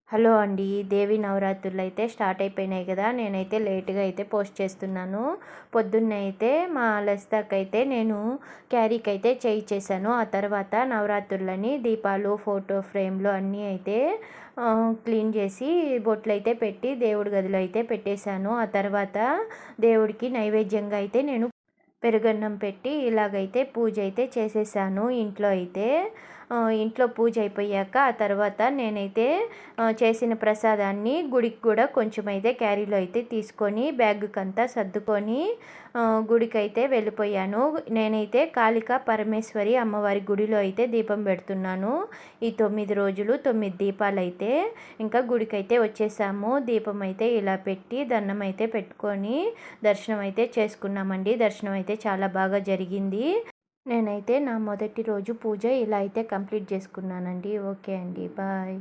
Hello అండి. దేవి నవరాత్రులు అయితే స్టార్ట్ అయిపోయినాయి కదా. నేనైతే లేట్గా అయితే పోస్ట్ చేస్తున్నాను. పొద్దున్నే అయితే మా లలితకైతే నేను క్యారీకి అయితే చేయించేసాను. ఆ తర్వాత నవరాత్రులని దీపాలు, ఫోటో ఫ్రేమ్లు అన్నీ అయితే క్లీన్ చేసి బొట్లు అయితే పెట్టి దేవుడి గదిలో అయితే పెట్టేశాను. ఆ తర్వాత దేవుడికి నైవేద్యంగా అయితే నేను పెరుగన్నం పెట్టి ఇలాగైతే పూజ అయితే చేసేసాను ఇంట్లో అయితే. ఇంట్లో పూజ అయిపోయాక ఆ తర్వాత నేనైతే చేసిన ప్రసాదాన్ని గుడికి కూడా కొంచెం అయితే క్యారీలో అయితే తీసుకొని బ్యాగ్కంతా సర్దుకొని గుడికైతే వెళ్ళిపోయాను. నేనైతే కాళికా పరమేశ్వరి అమ్మవారి గుడిలో అయితే దీపం పెడుతున్నాను. ఈ 9 రోజులు 9 దీపాలైతే ఇంకా గుడికైతే వచ్చేసాము. దీపం అయితే ఇలా పెట్టి దండం అయితే పెట్టుకొని దర్శనం అయితే చేసుకున్నామండి. దర్శనం అయితే చాలా బాగా జరిగింది. నేనైతే నా మొదటి రోజు పూజ ఇలా అయితే కంప్లీట్ చేసుకున్నానండి. ఓకే అండి, బాయ్.